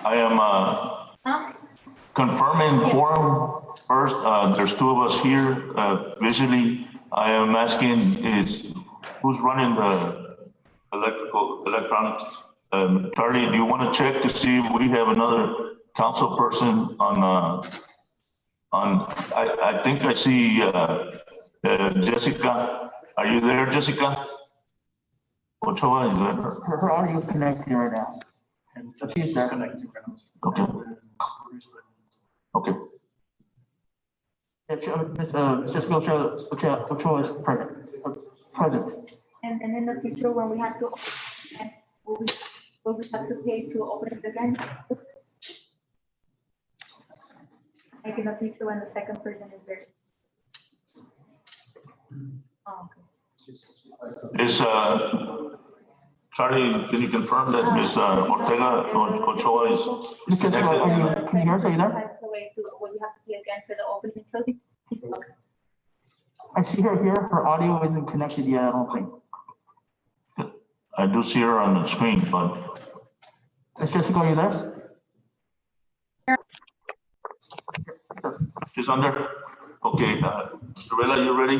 I am confirming quorum first. There's two of us here visually. I am asking who's running the electronics? Charlie, do you want to check to see if we have another council person I think I see Jessica. Are you there, Jessica? Ochoa, is that her? Her audio is connecting right now. And so she's there connecting right now. Okay. Okay. Ms. Jessica Ochoa is present. And then in the future, when we have to, will we have to pay to open it again? Like in the future when the second person is there. Oh, okay. Is, Charlie, can you confirm that Ms. Ortega Ochoa is Ms. Jessica, can you hear us? Are you there? Will you have to pay again for the opening and closing? Okay. I see her here. Her audio isn't connected yet, I don't think. I do see her on the screen, but Ms. Jessica, are you there? she's under. Okay, Mr. Vela, you ready?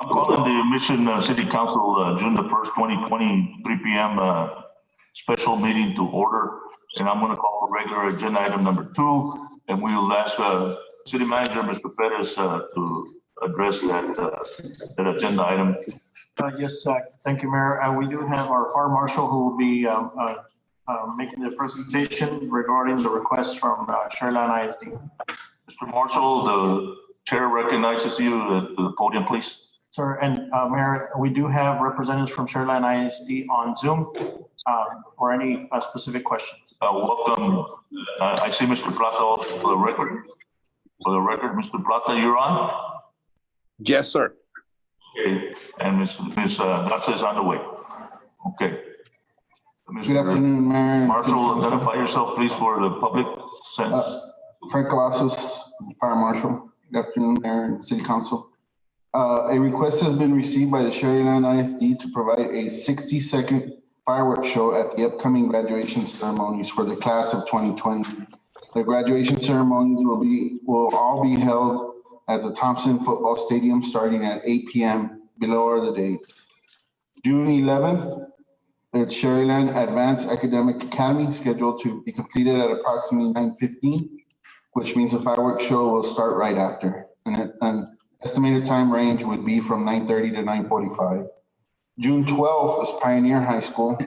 I'm calling the Mission City Council June the 1st, 2020, 3 p.m. Special meeting to order. And I'm going to call for regular agenda item number 2. And we will ask City Manager, Mr. Perez, to address that agenda item. Yes, thank you, Mayor. We do have our fire marshal who will be making the presentation regarding the request from Sugarland ISD. Mr. Marshall, the chair recognizes you at the podium, please. Sir, and Mayor, we do have representatives from Sugarland ISD on Zoom for any specific questions. Welcome. I see Mr. Plata also for the record. For the record, Mr. Plata, you're on? Yes, sir. Okay, and Ms. Garza is on the way. Okay. Good afternoon, Mayor. Marshall, identify yourself, please, for the public sense. Frank Cavazos, Fire Marshal. Good afternoon, Mayor and City Council. A request has been received by the Sugarland ISD to provide a 60-second fireworks show at the upcoming graduation ceremonies for the class of 2020. The graduation ceremonies will all be held at the Thompson Football Stadium starting at 8 p.m. Below are the dates. June 11th, it's Sugarland Advanced Academic Academy scheduled to be completed at approximately 9:15, which means the fireworks show will start right after. And an estimated time range would be from 9:30 to 9:45. June 12th is Pioneer High School,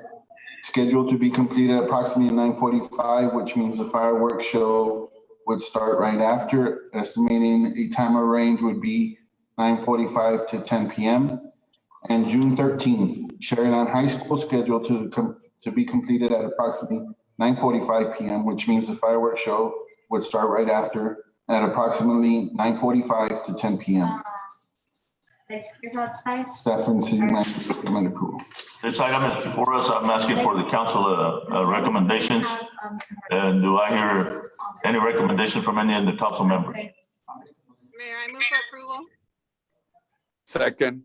scheduled to be completed at approximately 9:45, which means the fireworks show would start right after. Estimating a timer range would be 9:45 to 10 p.m. And June 13th, Sugarland High School, scheduled to be completed at approximately 9:45 p.m., which means the fireworks show would start right after at approximately 9:45 to 10 p.m. Staff and City Manager recommend approval. This item is before us. I'm asking for the council recommendations. And do I hear any recommendation from any of the council members? Mayor, I move for approval. Second.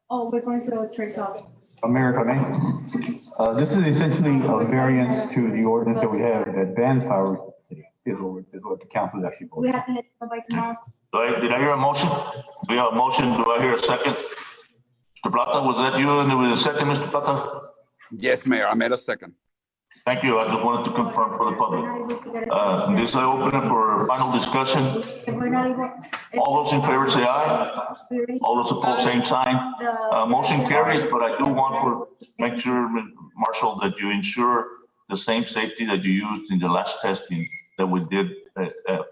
Oh, we're going to trace off. Mayor, if I may, this is essentially a variance to the ordinance that we have that bans fireworks in the city, is what the council is actually We voting. have to hit by tomorrow. Did I hear a motion? Do we have a motion? Do I hear a second? Mr. Plata, was that you? And it was a second, Mr. Plata? Yes, Mayor, I made a second. Thank you. I just wanted to confirm for the public. This I open it for final discussion. If we're not able. All those in favor say aye. All those opposed, same sign. Motion carries, but I do want to make sure, Marshall, that you ensure the same safety that you used in the last testing that we did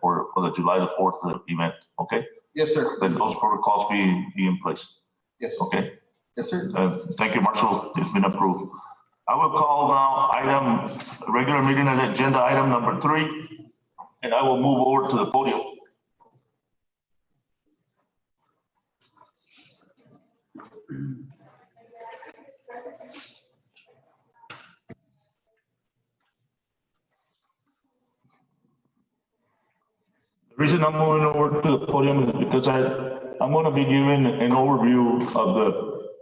for the July the 4th event, okay? Yes, sir. That those protocols be in place, Yes. okay? Yes, sir. Thank you, Marshall. It's been approved. I will call now regular meeting and agenda item number 3, and I will move over to the podium. The reason I'm moving over to the podium is because I'm going to be giving an overview of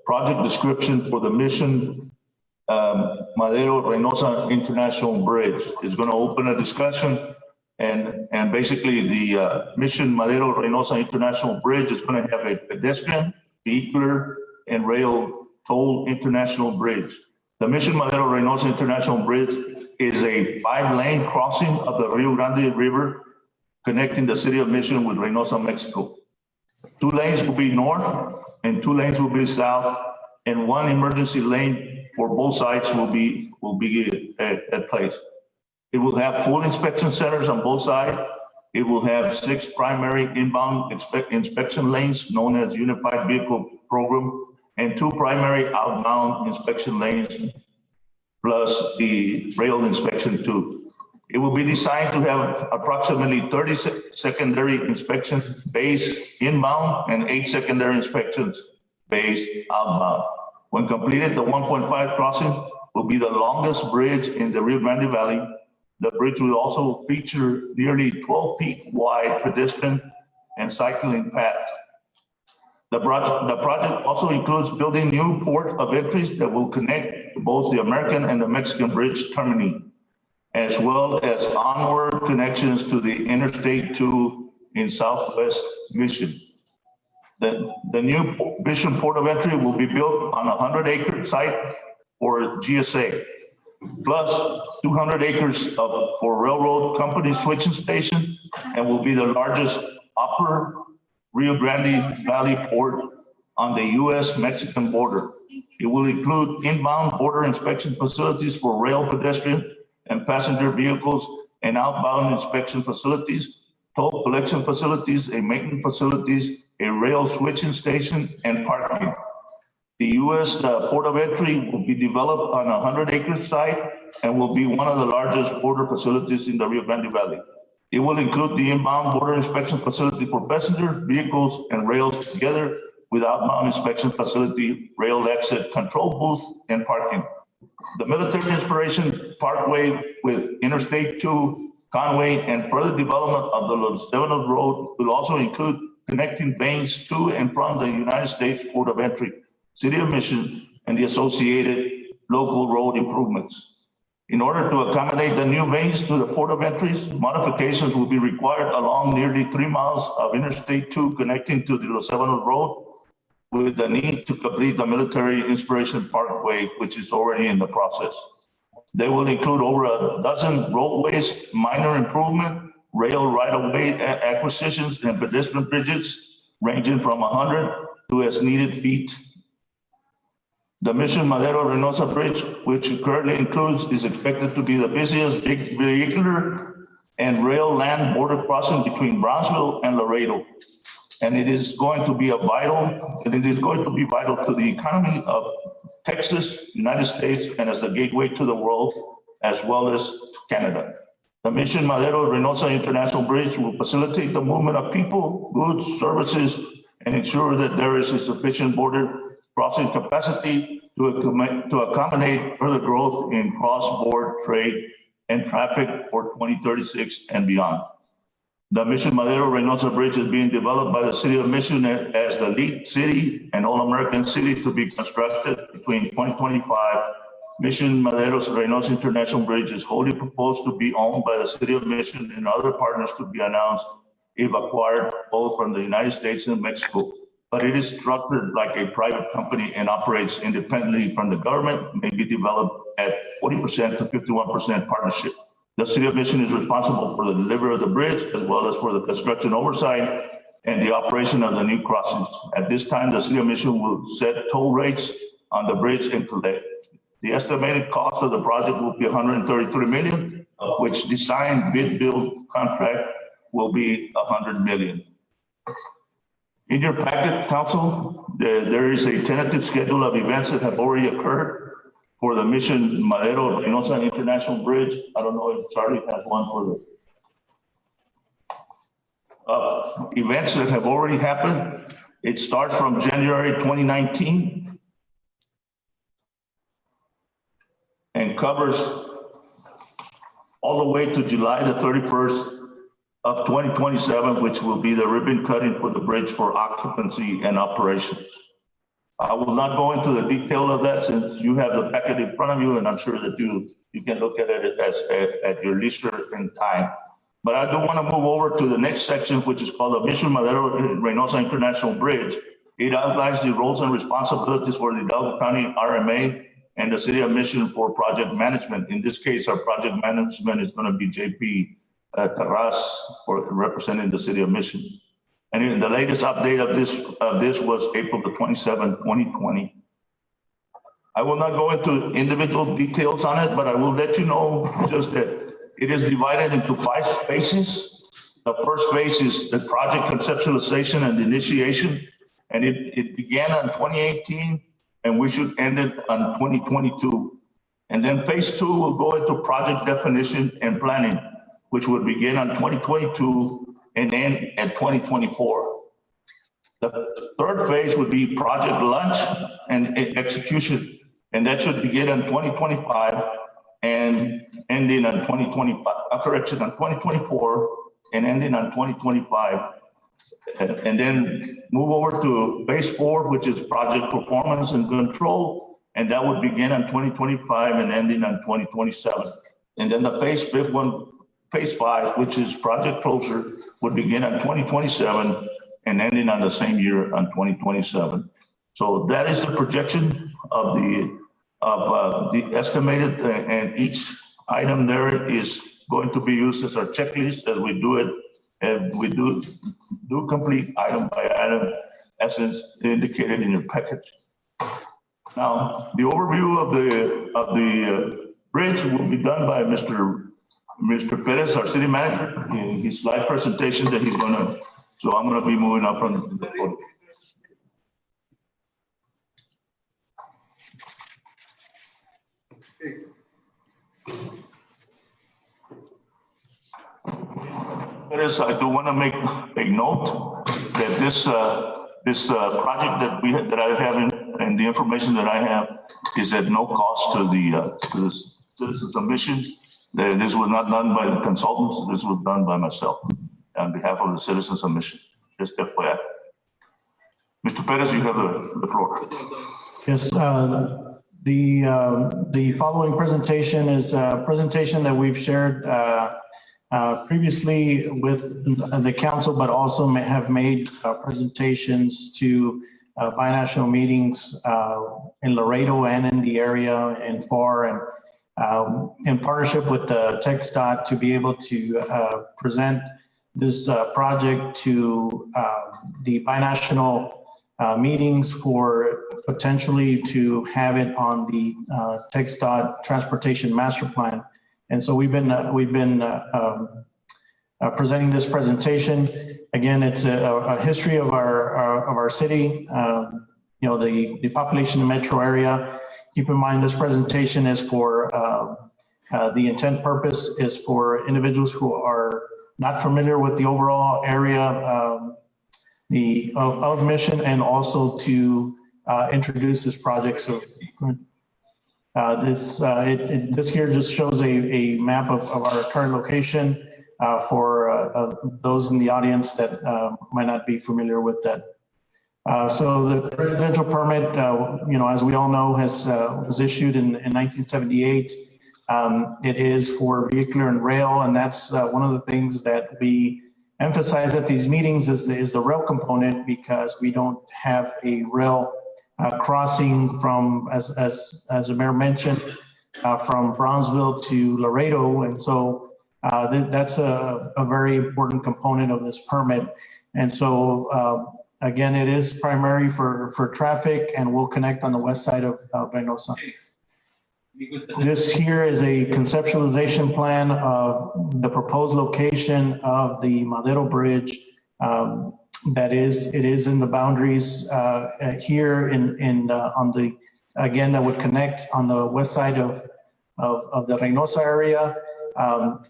project description for the Mission Madero Reynosa International Bridge. It's going to open a discussion, and basically the Mission Madero Reynosa International Bridge is going to have a pedestrian, vehicular, and rail toll international bridge. The Mission Madero Reynosa International Bridge is a 5-lane crossing of the Rio Grande River connecting the city of Mission with Reynosa, Mexico. 2 lanes will be north and 2 lanes will be south, and 1 emergency lane for both sides will be at place. It will have full inspection centers on both sides. It will have 6 primary inbound inspection lanes known as Unified Vehicle Program, and 2 primary outbound inspection lanes, plus the rail inspection too. It will be designed to have approximately 30 secondary inspections bays inbound and 8 secondary inspections bays outbound. When completed, the 1.5 crossing will be the longest bridge in the Rio Grande Valley. The bridge will also feature nearly 12 feet wide pedestrian and cycling paths. The project also includes building new port of entries that will connect both the American and the Mexican bridge termini, as well as onward connections to the Interstate 2 in Southwest Mission. The new Mission Port of Entry will be built on a 100-acre site for GSA, plus 200 acres for railroad company switching station, and will be the largest upper Rio Grande Valley port on the US-Mexican border. It will include inbound border inspection facilities for rail, pedestrian, and passenger vehicles, and outbound inspection facilities, toll collection facilities, a maintenance facilities, a rail switching station, and parking. The US Port of Entry will be developed on a 100-acre site and will be one of the largest border facilities in the Rio Grande Valley. It will include the inbound border inspection facility for passengers, vehicles, and rails, together with outbound inspection facility, rail exit control booth, and parking. The Military Inspiration Parkway with Interstate 2, Conway, and further development of the Los Devanos Road will also include connecting veins to and from the United States Port of Entry, City of Mission, and the associated local road improvements. In order to accommodate the new veins to the Port of Entries, modifications will be required along nearly 3 miles of Interstate 2 connecting to the Los Devanos Road, with the need to complete the Military Inspiration Parkway, which is already in the process. They will include over a dozen roadways, minor improvement, rail right-of-way acquisitions, and pedestrian bridges ranging from 100 to as needed feet. The Mission Madero Reynosa Bridge, which currently includes, is expected to be the busiest vehicular and rail land border crossing between Brownsville and Laredo. And it is going to be vital to the economy of Texas, United States, and as a gateway to the world, as well as to Canada. The Mission Madero Reynosa International Bridge will facilitate the movement of people, goods, services, and ensure that there is a sufficient border crossing capacity to accommodate further growth in cross-border trade and traffic for 2036 and beyond. The Mission Madero Reynosa Bridge is being developed by the City of Mission as the lead city and all-American city to be constructed between 2025. Mission Madero Reynosa International Bridge is wholly proposed to be owned by the City of Mission and other partners to be announced if acquired both from the United States and Mexico. But it is structured like a private company and operates independently from the government, may be developed at 40% to 51% partnership. The City of Mission is responsible for the delivery of the bridge, as well as for the construction oversight and the operation of the new crossings. At this time, the City of Mission will set toll rates on the bridge and collect. The estimated cost of the project will be $133 million, of which design bid build contract will be $100 million. In your packet, Council, there is a tentative schedule of events that have already occurred for the Mission Madero Reynosa International Bridge. I don't know if Charlie has one for the events that have already happened. It starts from January 2019 and covers all the way to July the 31st of 2027, which will be the ribbon cutting for the bridge for occupancy and operations. I will not go into the detail of that since you have the packet in front of you, and I'm sure that you can look at it at your leisure and time. But I do want to move over to the next section, which is called the Mission Madero Reynosa International Bridge. It outlines the roles and responsibilities for the Hidalgo County RMA and the City of Mission for project management. In this case, our project management is going to be JP Terras, for representing the City of Mission. And in the latest update of this was April the 27th, 2020. I will not go into individual details on it, but I will let you know just that it is divided into 5 phases. The first phase is the project conceptualization and initiation, and it began in 2018, and we should end it on 2022. And then phase 2 will go into project definition and planning, which would begin on 2022 and end at 2024. The third phase would be project launch and execution, and that should begin in 2025 and ending on 2024 and ending on 2025. And then move over to phase 4, which is project performance and control, and that would begin on 2025 and ending on 2027. And then the phase 5, which is project closure, would begin on 2027 and ending on the same year on 2027. So that is the projection of the estimated, and each item there is going to be used as our checklist as we do it, and we do complete item by item as is indicated in your package. Now, the overview of the bridge will be done by Mr. Perez, our city manager, in his slide presentation that he's gonna, so I'm gonna be moving up on the podium. Perez, I do wanna make a note that this project that I have and the information that I have is at no cost to the Citizens of Mission. This was not done by the consultants. This was done by myself on behalf of the Citizens of Mission. Just FYI. Mr. Perez, you have the floor. Yes, the following presentation is a presentation that we've shared previously with the council, but also have made presentations to binational meetings in Laredo and in the area in FAR, and in partnership with the TxDOT to be able to present this project to the binational meetings for potentially to have it on the TxDOT Transportation Master Plan. And so we've been presenting this presentation. Again, it's a history of our city, the population in the metro area. Keep in mind, this presentation is for, the intent purpose is for individuals who are not familiar with the overall area of Mission, and also to introduce this project. So this here just shows a map of our current location for those in the audience that might not be familiar with that. So the residential permit, as we all know, was issued in 1978. It is for vehicular and rail, and that's one of the things that we emphasize at these meetings is the rail component, because we don't have a rail crossing from, as the mayor mentioned, from Brownsville to Laredo, and so that's a very important component of this permit. And so again, it is primary for traffic, and will connect on the west side of Reynosa. This here is a conceptualization plan of the proposed location of the Madero Bridge. It is in the boundaries here on the, again, that would connect on the west side of the Reynosa area.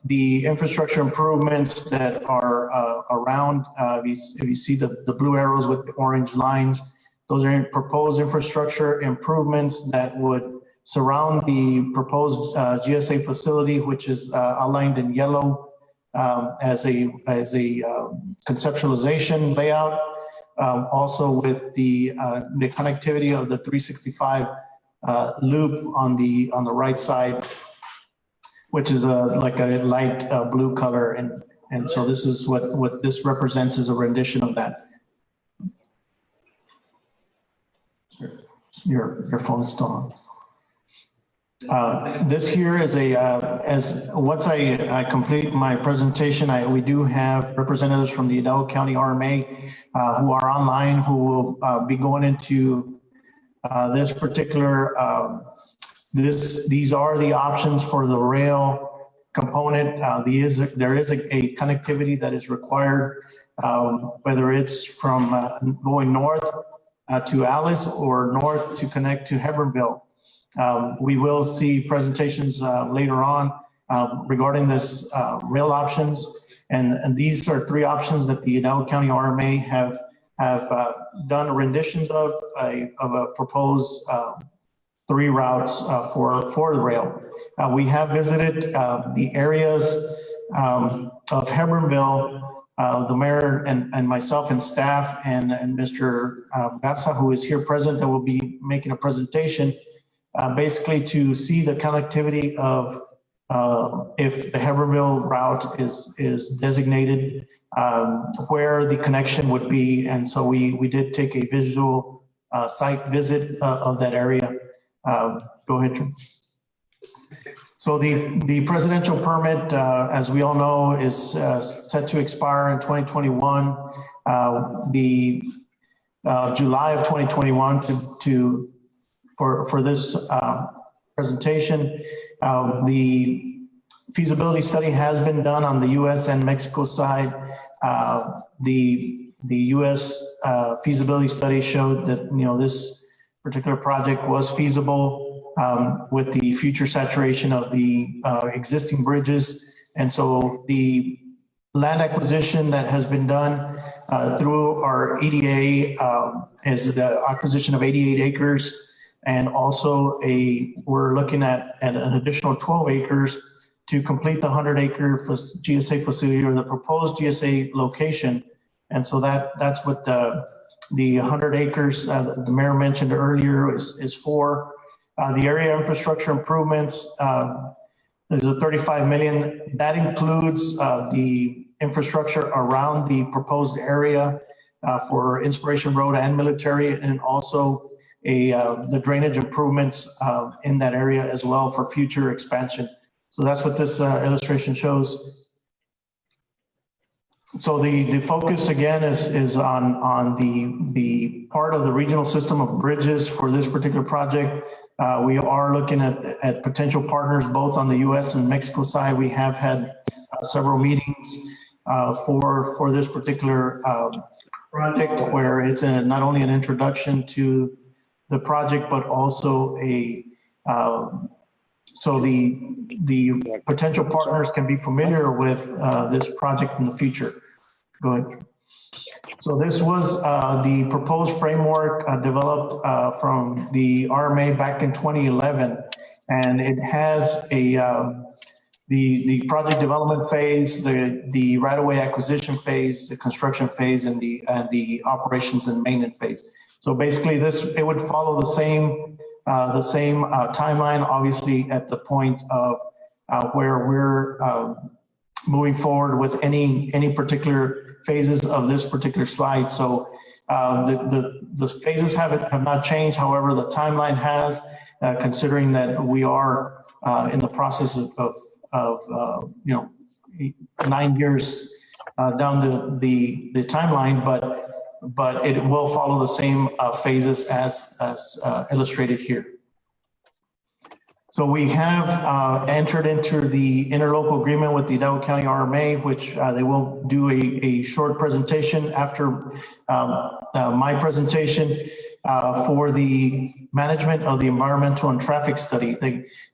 The infrastructure improvements that are around, if you see the blue arrows with the orange lines, those are proposed infrastructure improvements that would surround the proposed GSA facility, which is outlined in yellow as a conceptualization layout. also with the connectivity of the 365 loop on the right side, which is like a light blue color. And so this is what this represents, is a rendition of that. Your phone is still on. This here is once I complete my presentation, we do have representatives from the Hidalgo County RMA who are online, who will be going into this particular, these are the options for the rail component. There is a connectivity that is required, whether it's from going north to Alice or north to connect to Hebbronville. We will see presentations later on regarding this rail options. And these are three options that the Hidalgo County RMA have done renditions of a proposed three routes for the rail. We have visited the areas of Hebbronville. The mayor and myself and staff and Mr. Garza, who is here present, that will be making a presentation, basically to see the connectivity of if the Hebbronville route is designated, where the connection would be. And so we did take a visual site visit of that area. Go ahead, Jim. So the presidential permit, as we all know, is set to expire in 2021. July of 2021 for this presentation. The feasibility study has been done on the U.S. and Mexico side. The U.S. Feasibility study showed that, this particular project was feasible with the future saturation of the existing bridges. And so the land acquisition that has been done through our EDA is the acquisition of 88 acres. And also we're looking at an additional 12 acres to complete the 100-acre GSA facility, or the proposed GSA location. And so that's what the 100 acres the mayor mentioned earlier is for. The area infrastructure improvements, there's a 35 million. That includes the infrastructure around the proposed area for Inspiration Road and Military, and also the drainage improvements in that area as well for future expansion. So that's what this illustration shows. So the focus again is on the part of the regional system of bridges for this particular project. We are looking at potential partners both on the U.S. and Mexico side. We have had several meetings for this particular project, where it's not only an introduction to the project, but also so the potential partners can be familiar with this project in the future. Go ahead. So this was the proposed framework developed from the RMA back in 2011, and it has the project development phase, the right-of-way acquisition phase, the construction phase, and the operations and maintenance phase. So basically, it would follow the same timeline, obviously, at the point of where we're moving forward with any particular phases of this particular slide. So the phases have not changed. However, the timeline has, considering that we are in the process of 9 years down the timeline, but it will follow the same phases as illustrated here. So we have entered into the interlocal agreement with the Hidalgo County RMA, which they will do a short presentation after my presentation for the management of the environmental and traffic study.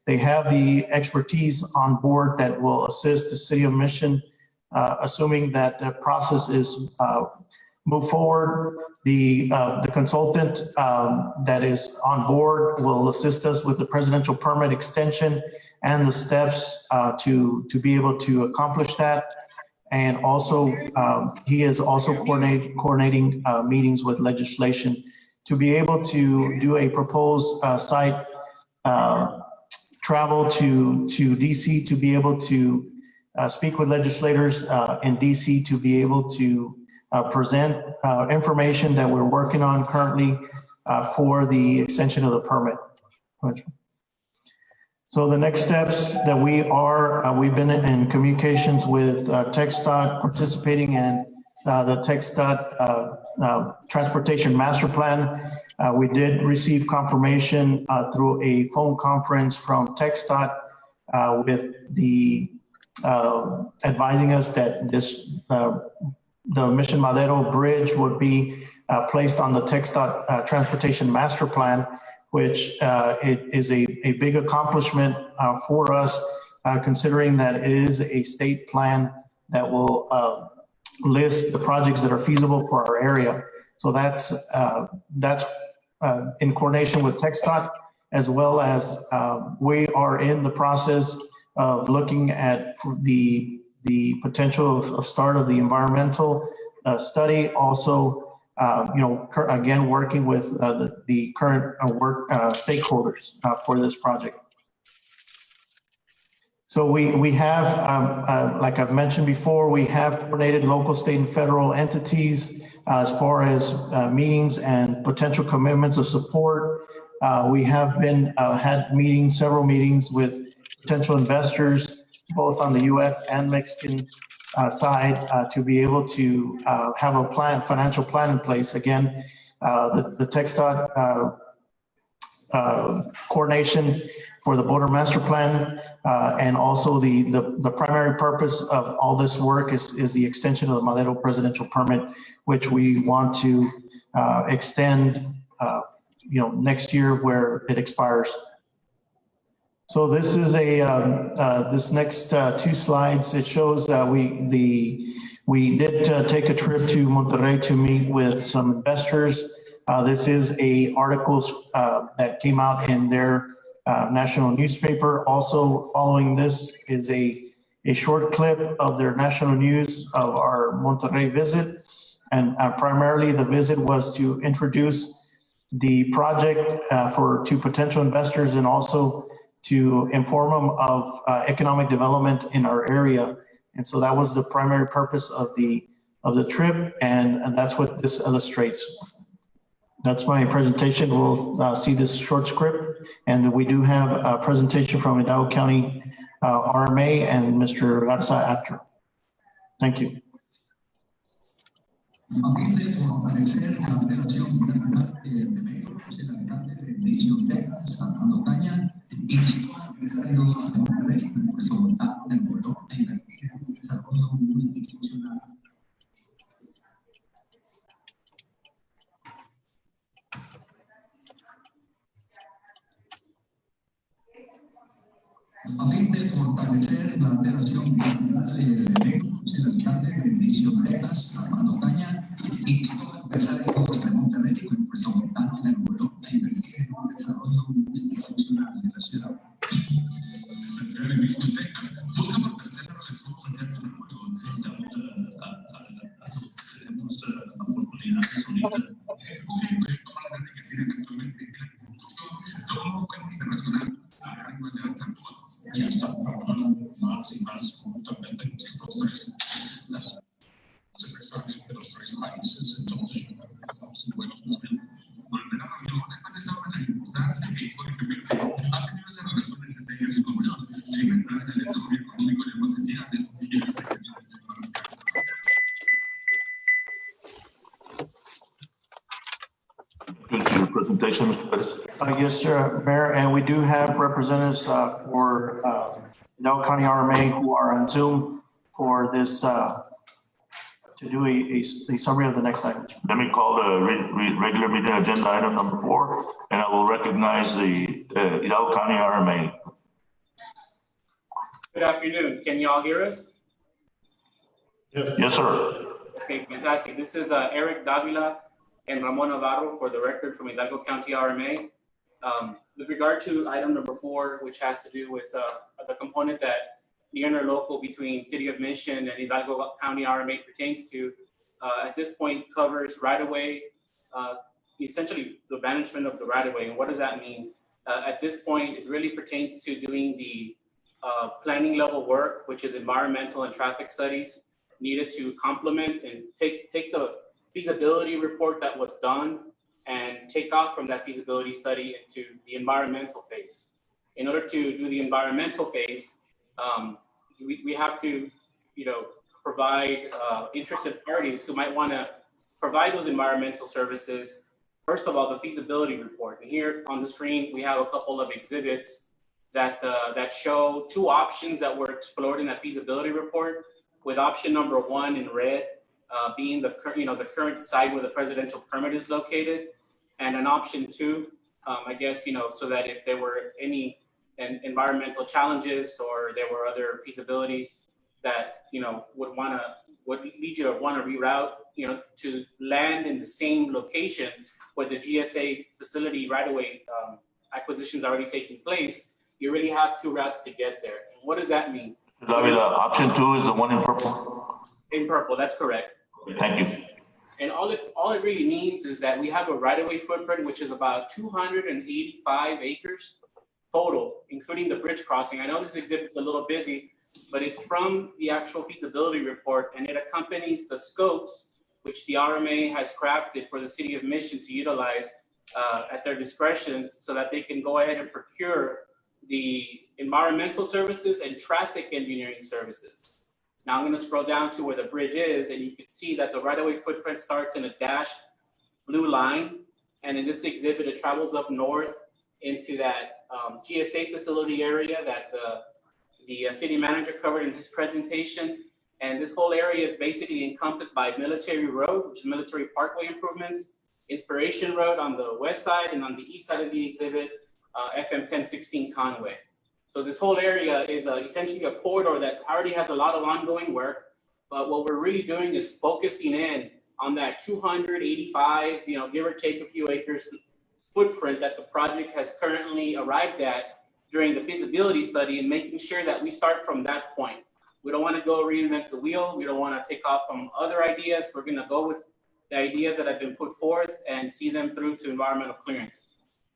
They have the expertise on board that will assist the City of Mission, assuming that the process is move forward. The consultant that is on board will assist us with the presidential permit extension and the steps to be able to accomplish that. And also, he is also coordinating meetings with legislation to be able to do a proposed site travel to DC to be able to speak with legislators in DC to be able to present information that we're working on currently for the extension of the permit. So the next steps that we've been in communications with TxDOT, participating in the TxDOT Transportation Master Plan. We did receive confirmation through a phone conference from TxDOT with the advising us that the Mission Madero Bridge would be placed on the TxDOT Transportation Master Plan, which it is a big accomplishment for us, considering that it is a state plan that will list the projects that are feasible for our area. So that's in coordination with TxDOT, as well as we are in the process of looking at the potential of start of the environmental study. Also, again, working with the current stakeholders for this project. So we have, like I've mentioned before, we have coordinated local, state, and federal entities as far as meetings and potential commitments of support. We have had several meetings with potential investors, both on the U.S. and Mexican side, to be able to have a financial plan in place. Again, the TxDOT coordination for the border master plan, and also the primary purpose of all this work is the extension of the Madero presidential permit, which we want to extend, next year where it expires. So this is this next two slides. It shows we did take a trip to Monterrey to meet with some investors. This is a article that came out in their national newspaper. Also following this is a short clip of their national news of our Monterrey visit. And primarily the visit was to introduce the project to potential investors, and also to inform them of economic development in our area. And so that was the primary purpose of the trip, and that's what this illustrates. That's my presentation. We'll see this short script, and we do have a presentation from Hidalgo County RMA and Mr. Garza after. Thank you. A fin de fortalecer la relación bilateral de el alcalde de Bendición Texas, Armando Caña, invitó a empresarios de Monterrey y Puerto Montano de Nuevo León a invertir en un desarrollo multifuncional de la ciudad. La ciudad de Bendición Texas busca fortalecer la relación comercial con Nuevo León. Tenemos oportunidades ahorita. Esto para hacer que tiene actualmente la institución, todo un cuento internacional a gran nivel de alta. Ya están trabajando más y más conjuntamente nosotros las secretarios de los tres países. Entonces, estamos en buenos momentos. Volver a la reunión, pensaba en la importancia que históricamente ha tenido esa relación entre ellas y comunidad, sin entrar en el desarrollo económico de ambas entidades y el secretario. Good to your presentation, Mr. Perez. Yes, sir, Mayor, and we do have representatives for Hidalgo County RMA who are on Zoom for this, to do a summary of the next item. Let me call the regular meeting agenda item number 4, and I will recognize the Hidalgo County RMA. Good afternoon. Can you all hear us? Yes, sir. Okay, fantastic. This is Eric Davila and Ramon Navarro for the record from Hidalgo County RMA. With regard to item number 4, which has to do with the component that the interlocal between City of Mission and Hidalgo County RMA pertains to, at this point covers right-of-way, essentially the management of the right-of-way. And what does that mean? At this point, it really pertains to doing the planning level work, which is environmental and traffic studies needed to complement and take the feasibility report that was done and take off from that feasibility study into the environmental phase. In order to do the environmental phase, we have to, provide interested parties who might want to provide those environmental services. First of all, the feasibility report. And here on the screen, we have a couple of exhibits that show two options that were explored in that feasibility report, with option number 1 in red being the current site where the presidential permit is located, and an option 2, so that if there were any environmental challenges or there were other feasibilities that would lead you to want to reroute, to land in the same location where the GSA facility right-of-way acquisition is already taking place, you really have 2 routes to get there. And what does that mean? Option 2 is the one in purple? In purple, that's correct. Thank you. And all it really means is that we have a right-of-way footprint, which is about 285 acres total, including the bridge crossing. I know this exhibit's a little busy, but it's from the actual feasibility report, and it accompanies the scopes which the RMA has crafted for the City of Mission to utilize at their discretion, so that they can go ahead and procure the environmental services and traffic engineering services. Now I'm going to scroll down to where the bridge is, and you can see that the right-of-way footprint starts in a dashed blue line. And in this exhibit, it travels up north into that GSA facility area that the city manager covered in his presentation. And this whole area is basically encompassed by Military Road, which is Military Parkway improvements, Inspiration Road on the west side, and on the east side of the exhibit, FM 1016 Conway. So this whole area is essentially a corridor that already has a lot of ongoing work, but what we're really doing is focusing in on that 285, give or take a few acres footprint that the project has currently arrived at during the feasibility study, and making sure that we start from that point. We don't want to go reinvent the wheel. We don't want to take off from other ideas. We're going to go with the ideas that have been put forth and see them through to environmental clearance.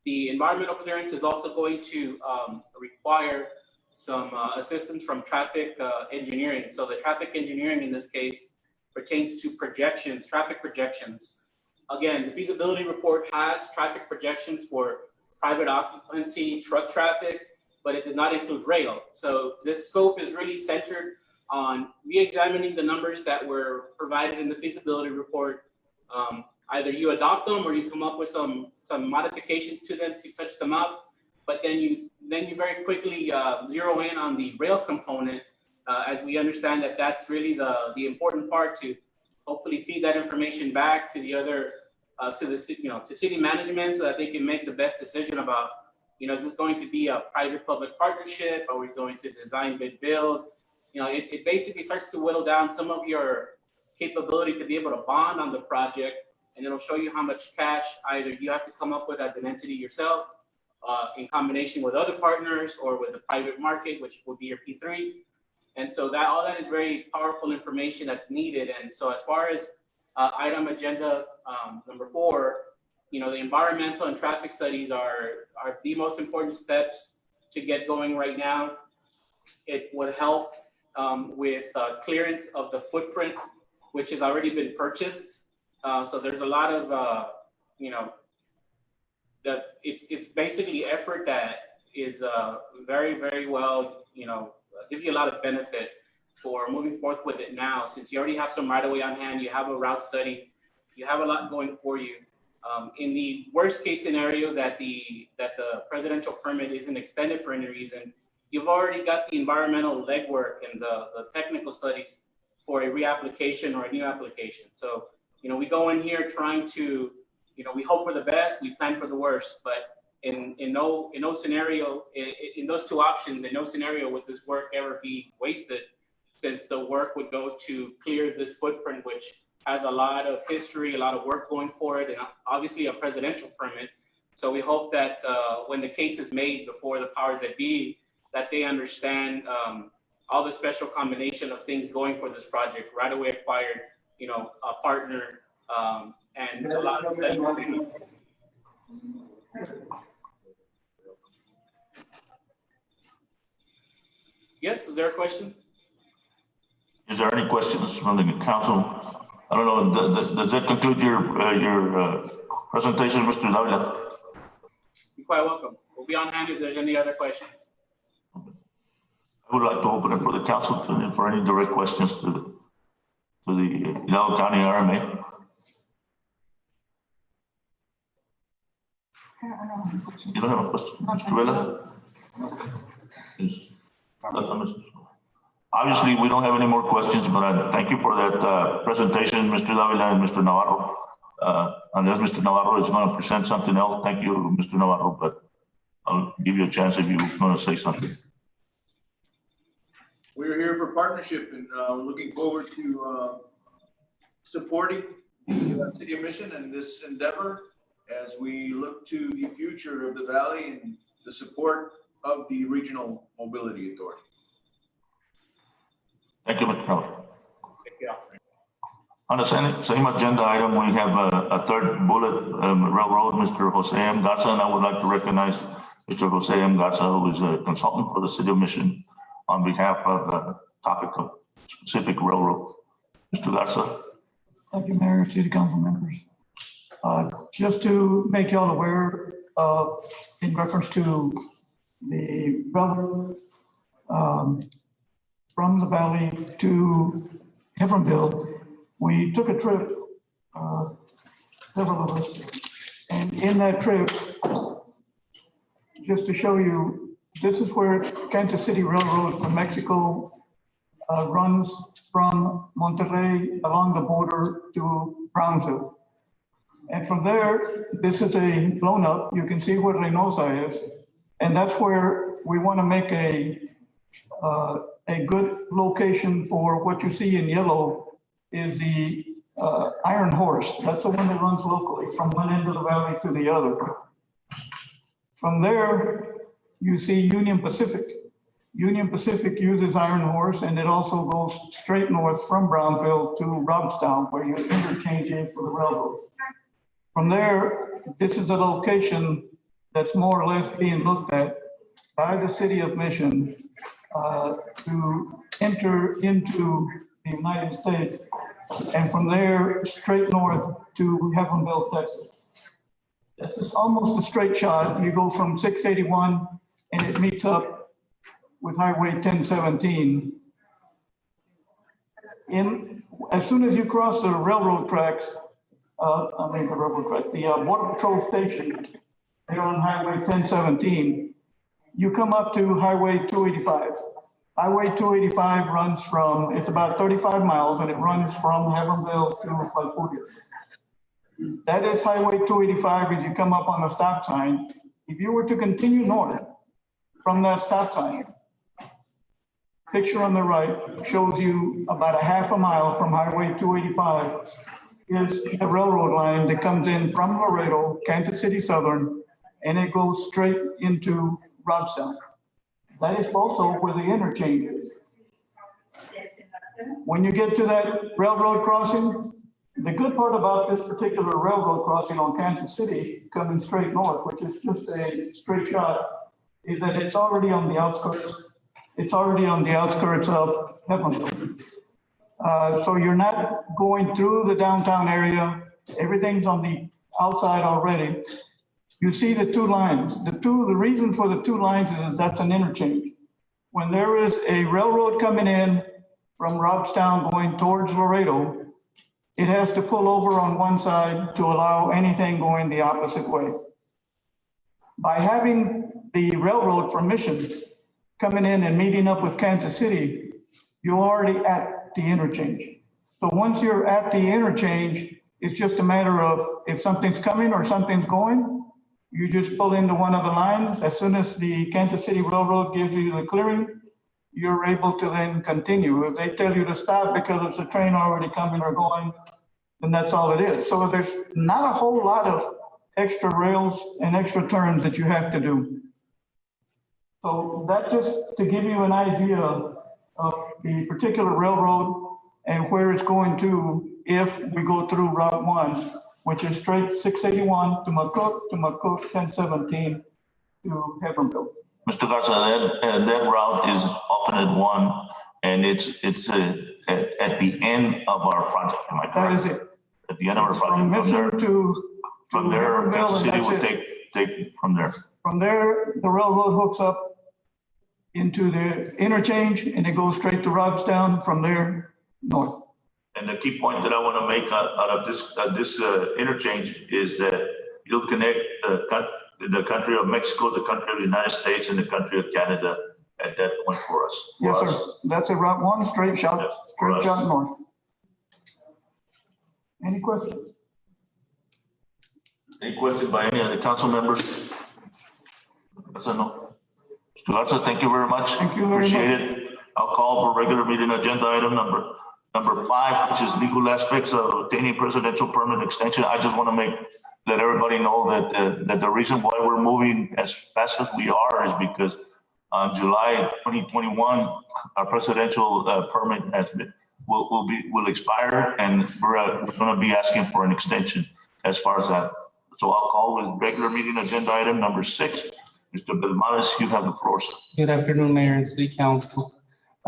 The environmental clearance is also going to require some assistance from traffic engineering. So the traffic engineering in this case pertains to projections, traffic projections. Again, the feasibility report has traffic projections for private occupancy, truck traffic, but it does not include rail. So this scope is really centered on re-examining the numbers that were provided in the feasibility report. Either you adopt them or you come up with some modifications to them to touch them up, but then you very quickly zero in on the rail component, as we understand that that's really the important part to hopefully feed that information back to the other to city management, so that they can make the best decision about, is this going to be a private-public partnership? Are we going to design, bid, build? It basically starts to whittle down some of your capability to be able to bond on the project, and it'll show you how much cash either you have to come up with as an entity yourself, in combination with other partners, or with the private market, which would be your P3. And so all that is very powerful information that's needed. And so as far as item agenda number 4, the environmental and traffic studies are the most important steps to get going right now. It would help with clearance of the footprint, which has already been purchased. So there's a lot of, that it's basically effort that is very, very well, gives you a lot of benefit for moving forth with it now, since you already have some right-of-way on hand, you have a route study, you have a lot going for you. In the worst case scenario that the presidential permit isn't extended for any reason, you've already got the environmental legwork and the technical studies for a reapplication or a new application. So, we go in here trying to, we hope for the best, we plan for the worst, but in no scenario, in those two options, in no scenario would this work ever be wasted, since the work would go to clear this footprint, which has a lot of history, a lot of work going for it, and obviously a presidential permit. So we hope that when the case is made before the powers that be, that they understand all the special combination of things going for this project, right away acquired, a partner, and a lot of study. Yes, is there a question? Is there any questions from the council? I don't know, does that conclude your presentation, Mr. Davila? You're quite welcome. We'll be on hand if there's any other questions. I would like to open it for the council for any direct questions to the Hidalgo County RMA. You don't have a question, Mr. Vela? Yes. Obviously, we don't have any more questions, but I thank you for that presentation, Mr. Davila and Mr. Navarro. Unless Mr. Navarro is going to present something else, thank you, Mr. Navarro, but I'll give you a chance if you want to say something. We're here for partnership and looking forward to supporting the City of Mission and this endeavor as we look to the future of the valley and the support of the Regional Mobility Authority. Thank you, Mr. Navarro. Thank you. On the same agenda item, we have a third bullet, railroad, Mr. Jose M. Garza, and I would like to recognize Mr. Jose M. Garza, who is a consultant for the City of Mission on behalf of the topic of specific railroad. Mr. Garza. Thank you, Mayor, City Council members. Just to make y'all aware, in reference to the railroad from the valley to Heffernville, we took a trip, several of us, and in that trip, just to show you, this is where Kansas City Railroad from Mexico runs from Monterrey along the border to Brownsville. And from there, this is a blown up, you can see where Reynosa is, and that's where we want to make a good location for what you see in yellow is the Iron Horse. That's the one that runs locally from one end of the valley to the other. From there, you see Union Pacific. Union Pacific uses Iron Horse, and it also goes straight north from Brownville to Robstown, where you interchange in for the railroad. From there, this is a location that's more or less being looked at by the City of Mission to enter into the United States, and from there straight north to Heffernville, Texas. That's just almost a straight shot. You go from 681 and it meets up with Highway 1017. As soon as you cross the railroad tracks, the Border Patrol station there on Highway 1017, you come up to Highway 285. Highway 285 runs from, it's about 35 miles, and it runs from Heffernville to Valpuria. That is Highway 285 as you come up on the stop sign. If you were to continue north from that stop sign, picture on the right shows you about a half a mile from Highway 285 is a railroad line that comes in from Laredo, Kansas City Southern, and it goes straight into Robstown. That is also where the interchange is. When you get to that railroad crossing, the good part about this particular railroad crossing on Kansas City coming straight north, which is just a straight shot, is that it's already on the outskirts. It's already on the outskirts of Heffernville. So you're not going through the downtown area. Everything's on the outside already. You see the two lines. The reason for the two lines is that's an interchange. When there is a railroad coming in from Robstown going towards Laredo, it has to pull over on one side to allow anything going the opposite way. By having the railroad from Mission coming in and meeting up with Kansas City, you're already at the interchange. So once you're at the interchange, it's just a matter of if something's coming or something's going, you just pull into one of the lines. As soon as the Kansas City Railroad gives you the clearing, you're able to then continue. If they tell you to stop because there's a train already coming or going, then that's all it is. So there's not a whole lot of extra rails and extra turns that you have to do. So that just to give you an idea of the particular railroad and where it's going to if we go through Route 1, which is straight 681 to McCook, 1017 to Hebbronville. Mr. Garza, that route is alternate 1, and it's at the end of our project, am I That is correct? it. At the end of our From project, Mission from there, Hebbronville, Kansas and City that's will it. take from there. From there, the railroad hooks up into the interchange and it goes straight to Robstown, from there north. And the key point that I want to make out of this interchange is that you'll connect the country of Mexico, the country of the United States, and the country of Canada at that point for us. Yes, sir. That's a Route 1, straight shot, Yes, for straight us. shot north. Any questions? Any questions by any of the council members? Yes or no? Mr. Garza, thank you very much. Thank you very Appreciate it. I'll call for regular meeting agenda item number 5, which is legal aspects of obtaining presidential permit extension. I just want to let everybody know that the reason why we're moving as fast as we are is because on July 2021, our presidential permit will expire, and we're going to be asking for an extension as far as that. So I'll call with regular meeting agenda item number 6. Mr. Belmontes, you have the floor, sir. Good afternoon, Mayor and City Council.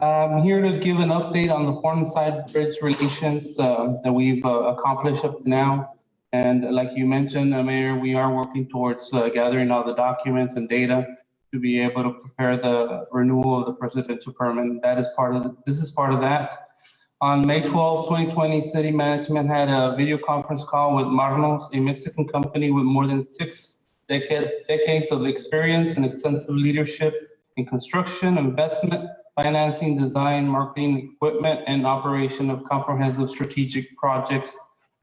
I'm here to give an update on the Portside Bridge relations that we've accomplished up to now. And like you mentioned, Mayor, we are working towards gathering all the documents and data to be able to prepare the renewal of the presidential permit. This is part of that. On May 12, 2020, City Management had a video conference call with Marnos, a Mexican company with more than 6 decades of experience and extensive leadership in construction, investment, financing, design, marketing, equipment, and operation of comprehensive strategic projects,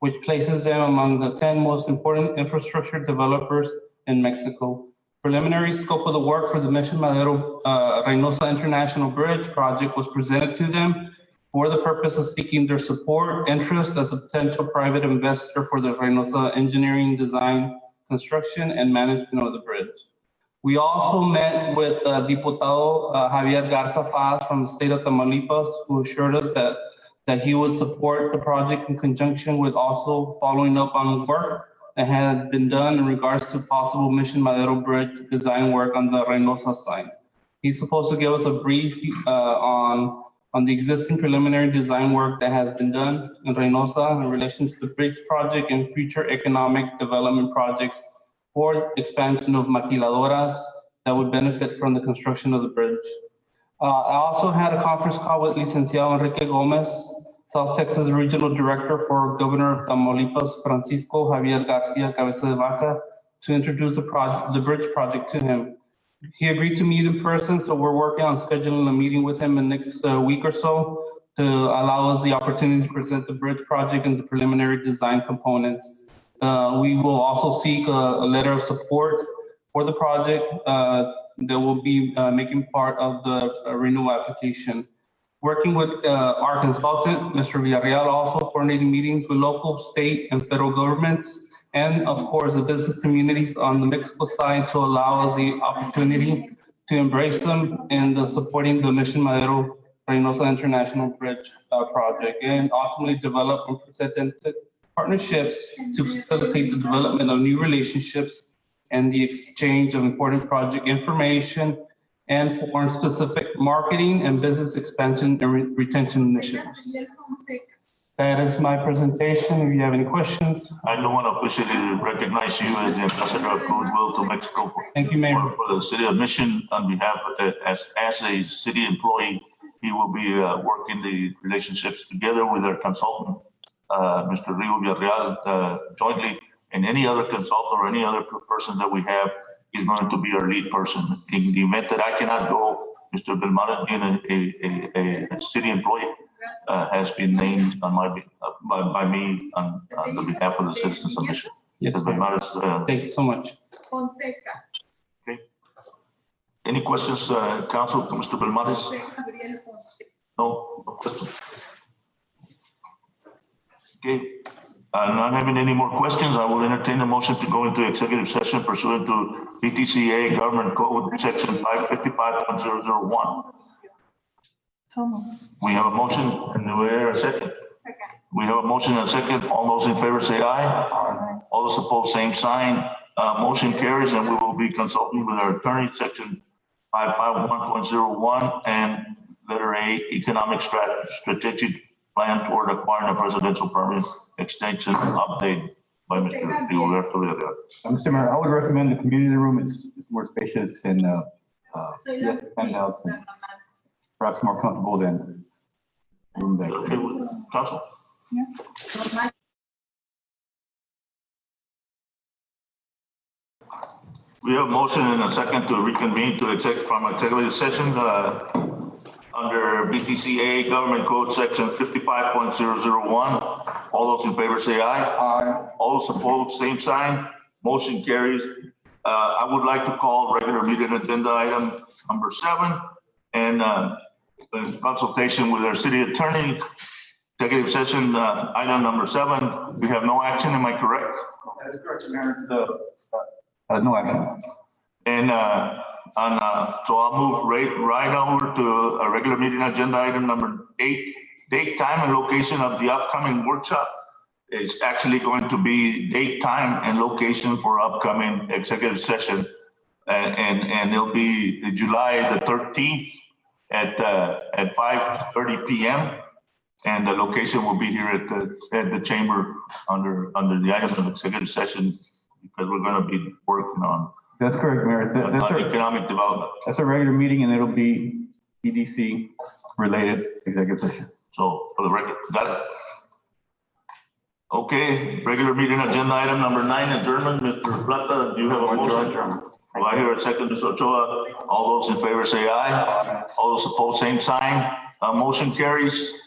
which places them among the 10 most important infrastructure developers in Mexico. Preliminary scope of the work for the Mission Madero Reynosa International Bridge project was presented to them for the purpose of seeking their support, interest as a potential private investor for the Reynosa engineering, design, construction, and management of the bridge. We also met with Diputado Javier Garza Faz from the state of Tamaulipas, who assured us that he would support the project in conjunction with also following up on work that had been done in regards to possible Mission Madero Bridge design work on the Reynosa side. He's supposed to give us a brief on the existing preliminary design work that has been done in Reynosa in relation to the bridge project and future economic development projects for expansion of maquiladoras that would benefit from the construction of the bridge. I also had a conference call with Licenciado Enrique Gomez, South Texas Regional Director for Governor of Tamaulipas, Francisco Javier Garcia Cabeza de Vaca, to introduce the bridge project to him. He agreed to meet in person, so we're working on scheduling a meeting with him in the next week or so to allow us the opportunity to present the bridge project and the preliminary design components. We will also seek a letter of support for the project that will be making part of the renewal application. Working with our consultant, Mr. Villarreal, also coordinating meetings with local, state, and federal governments, and of course, the business communities on the Mexico side to allow us the opportunity to embrace them in supporting the Mission Madero Reynosa International Bridge project, and ultimately develop unprecedented partnerships to facilitate the development of new relationships and the exchange of important project information and for specific marketing and business expansion and retention initiatives. That is my presentation. If you have any questions. I do want to officially recognize you as the ambassador of goodwill to Mexico. Thank you, Mayor. For the city of Mission, on behalf of as a city employee, he will be working the relationships together with our consultant, Mr. Rio Villarreal, jointly, and any other consultant or any other person that we have is going to be our lead person. In the event that I cannot go, Mr. Belmonte, being a city employee, has been named on by me on the behalf of the citizens of Mission. Yes, Mr. thank you so much. Okay. Any questions, Council, to Mr. Belmontes? No questions. Okay. Not having any more questions, I will entertain a motion to go into executive session pursuant to PTCA Government Code Section 555.001. We have a motion, and do we hear a second? We have a motion and a second. All those in favor say aye. All those opposed, same sign. Motion carries, and we will be consulting with our attorney, section 551.01, and letter A, economic strategic plan toward acquiring a presidential permit extension update by Mr. Gilberto Villarreal. Mr. Mayor, I would recommend the community room. It's more spacious and, yes, handouts and perhaps more comfortable than room there. Okay, with council? We have a motion and a second to reconvene to executive session, under BTCA Government Code Section 55.001. All those in favor say aye. Aye. All those opposed, same sign. Motion carries. I would like to call regular meeting agenda item number 7, and in consultation with our city attorney, executive session, item number 7, we have no action, am I correct? That is correct, Mayor. No action. And so I'll move right over to a regular meeting agenda item number 8, date, time, and location of the upcoming workshop. It's actually going to be date, time, and location for upcoming executive session. And it'll be July the 13th at 5:30 p.m. And the location will be here at the chamber under the item of executive session, because we're going to be working on That's correct, Mayor. That's our economic development. That's a regular meeting, and it'll be EDC related executive session. So for the record, got it? Okay, regular meeting agenda item number 9, adjournment. Mr. Plata, do you have a motion? Do I hear a second, Mr. Ochoa? All those in favor say aye. All those opposed, same sign. Motion carries.